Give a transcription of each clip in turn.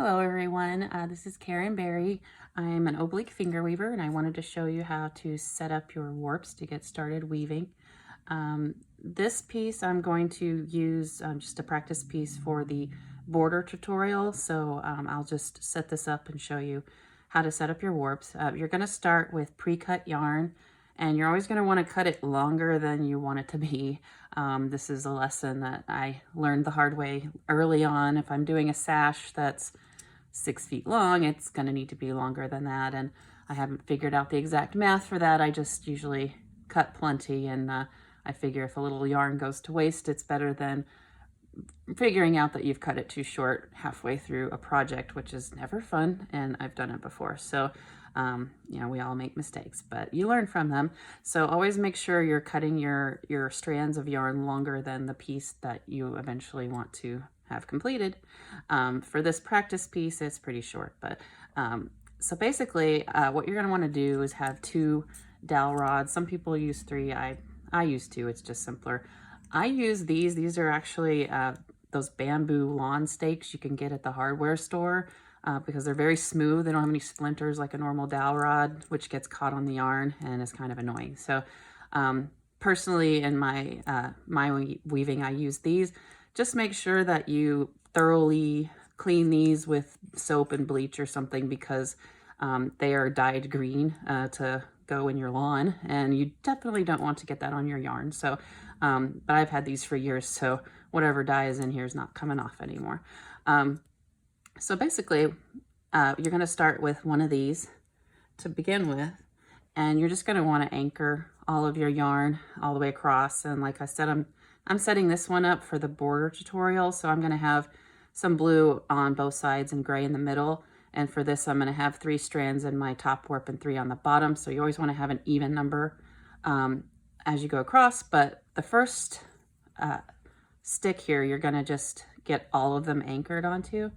Hello everyone, this is Karen Berry. I'm an oblique finger weaver and I wanted to show you how to set up your warps to get started weaving. This piece I'm going to use just a practice piece for the border tutorial, so I'll just set this up and show you how to set up your warps. You're going to start with pre-cut yarn, and you're always going to want to cut it longer than you want it to be. This is a lesson that I learned the hard way early on. If I'm doing a sash that's 6 feet long, it's going to need to be longer than that, and I haven't figured out the exact math for that. I just usually cut plenty, and I figure if a little yarn goes to waste, it's better than figuring out that you've cut it too short halfway through a project, which is never fun, and I've done it before. So you know, we all make mistakes, but you learn from them. So always make sure you're cutting your strands of yarn longer than the piece that you eventually want to have completed. For this practice piece, it's pretty short, but so basically what you're going to want to do is have 2 dowel rods. Some people use 3. I use 2. It's just simpler. I use these. These are actually those bamboo lawn stakes you can get at the hardware store because they're very smooth. They don't have any splinters like a normal dowel rod, which gets caught on the yarn and is kind of annoying. So personally, in my weaving, I use these. Just make sure that you thoroughly clean these with soap and bleach or something, because they are dyed green to go in your lawn, and you definitely don't want to get that on your yarn. So, but I've had these for years, so whatever dye is in here is not coming off anymore. So basically, you're going to start with one of these to begin with, and you're just going to want to anchor all of your yarn all the way across. And like I said, I'm setting this one up for the border tutorial, so I'm going to have some blue on both sides and gray in the middle. And for this, I'm going to have 3 strands in my top warp and 3 on the bottom. So you always want to have an even number as you go across. But the first stick here, you're going to just get all of them anchored onto.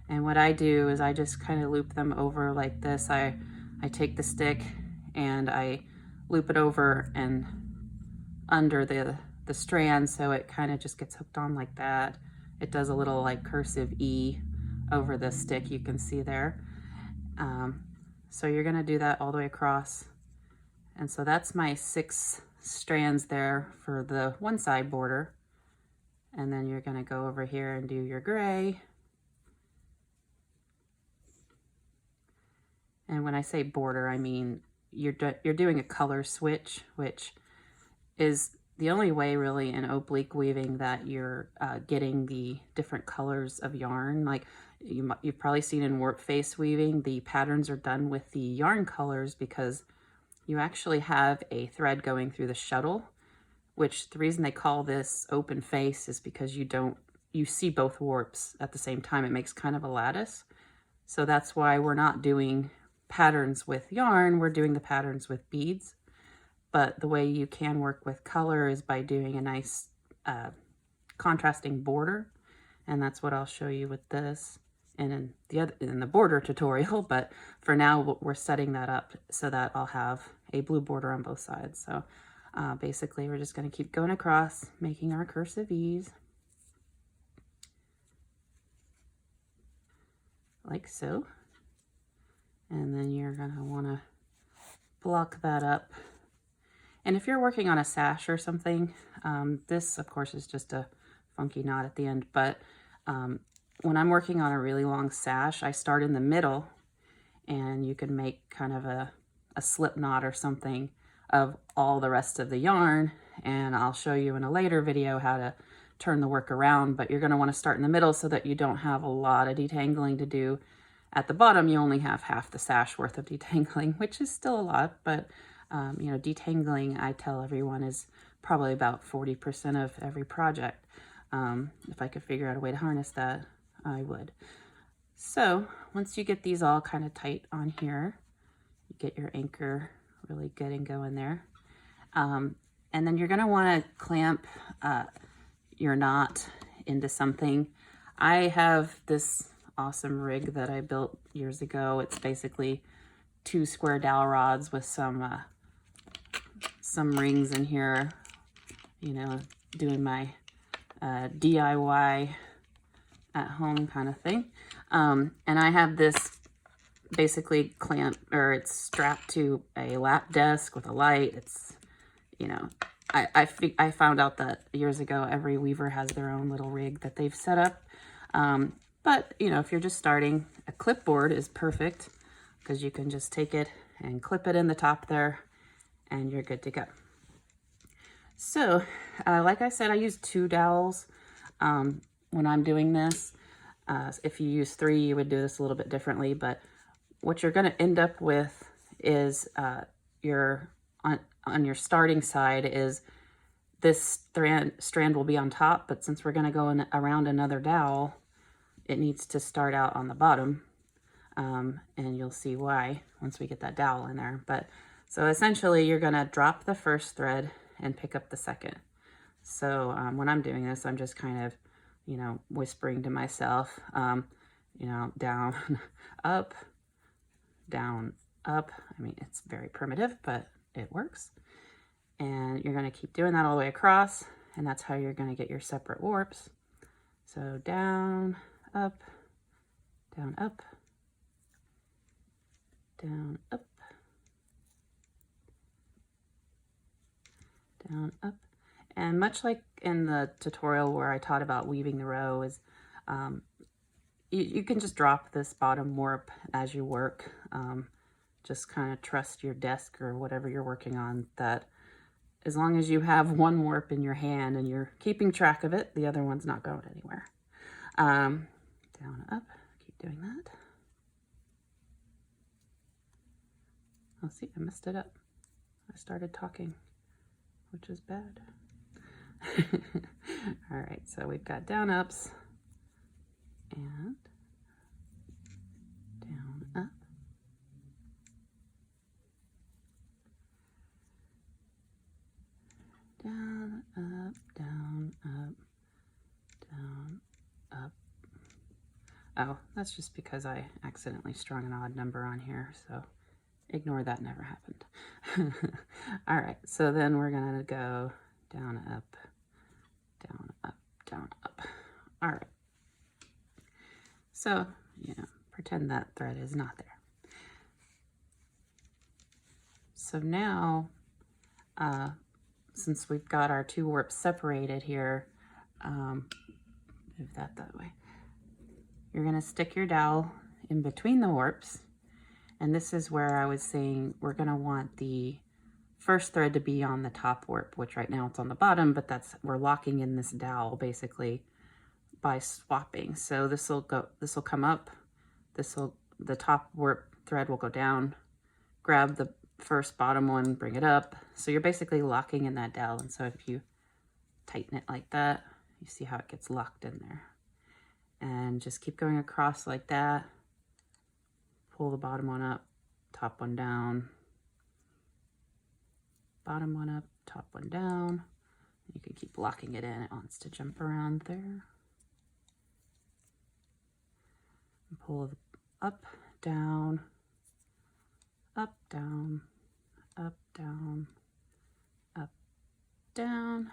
And what I do is I just kind of loop them over like this. I take the stick and I loop it over and under the strand, so it kind of just gets hooked on like that. It does a little like cursive E over the stick, you can see there. So you're going to do that all the way across. And so that's my 6 strands there for the one side border. And then you're going to go over here and do your gray. And when I say border, I mean you're doing a color switch, which is the only way really in oblique weaving that you're getting the different colors of yarn. Like you've probably seen in warp face weaving, the patterns are done with the yarn colors because you actually have a thread going through the shuttle, which the reason they call this open face is because you see both warps at the same time. It makes kind of a lattice. So that's why we're not doing patterns with yarn, we're doing the patterns with beads. But the way you can work with color is by doing a nice contrasting border, and that's what I'll show you with this and in the border tutorial. But for now, we're setting that up so that I'll have a blue border on both sides. So basically, we're just going to keep going across, making our cursive E's like so, and then you're going to want to block that up. And if you're working on a sash or something, this of course is just a funky knot at the end, but when I'm working on a really long sash, I start in the middle, and you can make kind of a slip knot or something of all the rest of the yarn, and I'll show you in a later video how to turn the work around. But you're going to want to start in the middle so that you don't have a lot of detangling to do. At the bottom, you only have half the sash worth of detangling, which is still a lot, but you know, detangling, I tell everyone, is probably about 40% of every project. If I could figure out a way to harness that, I would. So once you get these all kind of tight on here, you get your anchor really good and going there. And then you're going to want to clamp your knot into something. I have this awesome rig that I built years ago. It's basically 2 square dowel rods with some rings in here, you know, doing my DIY at home kind of thing. And I have this basically it's strapped to a lap desk with a light. It's, you know, I found out that years ago, every weaver has their own little rig that they've set up. But, you know, if you're just starting, a clipboard is perfect because you can just take it and clip it in the top there and you're good to go. So, like I said, I use 2 dowels when I'm doing this. If you use 3, you would do this a little bit differently, but what you're going to end up with is on your starting side is this strand will be on top, but since we're going to go around another dowel, it needs to start out on the bottom, and you'll see why once we get that dowel in there. But so essentially you're going to drop the first thread and pick up the second. So when I'm doing this, I'm just kind of, you know, whispering to myself, you know, down, up, down, up. I mean, it's very primitive, but it works. And you're going to keep doing that all the way across, and that's how you're going to get your separate warps. So down, up, down, up, down, up, down, up. And much like in the tutorial where I taught about weaving the row, is you can just drop this bottom warp as you work. Just kind of trust your desk or whatever you're working on that as long as you have one warp in your hand and you're keeping track of it, the other one's not going anywhere. Down, up, keep doing that. Oh, see, I messed it up. I started talking, which is bad. All right, so we've got down, ups, and down, up. Down, up, down, up, down, up. Oh, that's just because I accidentally strung an odd number on here, so ignore that, never happened. All right, so then we're gonna go down, up, down, up, down, up. All right. So, you know, pretend that thread is not there. So now, since we've got our 2 warps separated here, move that way. You're going to stick your dowel in between the warps, and this is where I was saying we're going to want the first thread to be on the top warp, which right now it's on the bottom, but we're locking in this dowel basically by swapping. So this will come up, the top warp thread will go down, grab the first bottom one, bring it up. So you're basically locking in that dowel. And so if you tighten it like that, you see how it gets locked in there. And just keep going across like that. Pull the bottom one up, top one down, bottom one up, top one down. You can keep locking it in. It wants to jump around there. And pull up, down, up, down, up, down, up, down.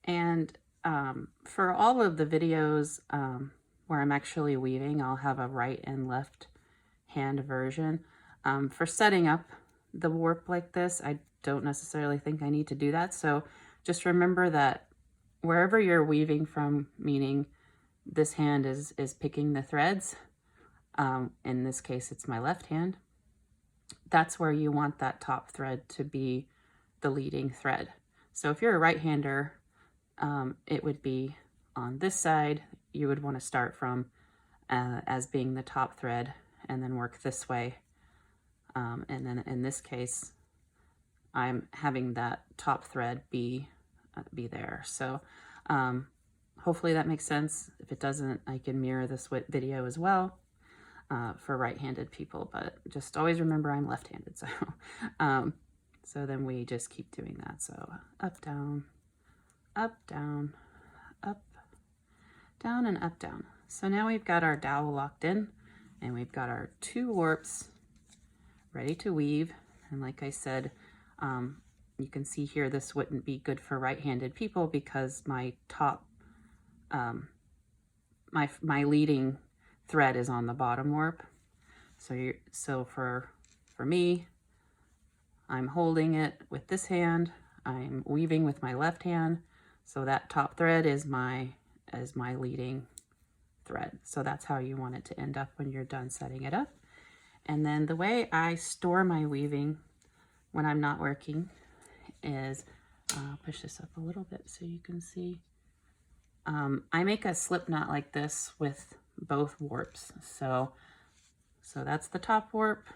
And for all of the videos where I'm actually weaving, I'll have a right and left hand version. For setting up the warp like this, I don't necessarily think I need to do that. So just remember that wherever you're weaving from, meaning this hand is picking the threads, in this case it's my left hand, that's where you want that top thread to be the leading thread. So if you're a right-hander, it would be on this side. You would want to start from as being the top thread and then work this way. And then in this case, I'm having that top thread be there. So hopefully that makes sense. If it doesn't, I can mirror this video as well for right-handed people, but just always remember I'm left-handed. So, so then we just keep doing that. So up, down, up, down, up, down, and up, down. So now we've got our dowel locked in, and we've got our 2 warps ready to weave. And like I said, you can see here this wouldn't be good for right-handed people because my top my leading thread is on the bottom warp. So for me, I'm holding it with this hand. I'm weaving with my left hand. So that top thread is my leading thread. So that's how you want it to end up when you're done setting it up. And then the way I store my weaving when I'm not working is, I'll push this up a little bit so you can see. I make a slip knot like this with both warps. So that's the top warp.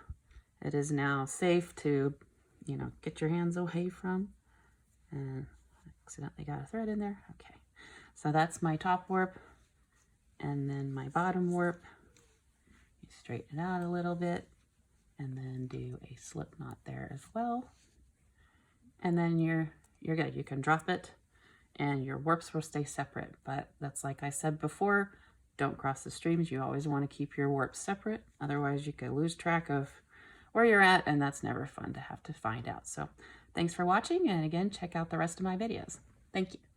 It is now safe to, get your hands away from. And I accidentally got a thread in there. Okay, so that's my top warp. And then my bottom warp, you straighten it out a little bit and then do a slip knot there as well. And then you're good. You can drop it and your warps will stay separate. But that's, like I said before, don't cross the streams. You always want to keep your warps separate. Otherwise you could lose track of where you're at, and that's never fun to have to find out. So thanks for watching, and again, check out the rest of my videos. Thank you.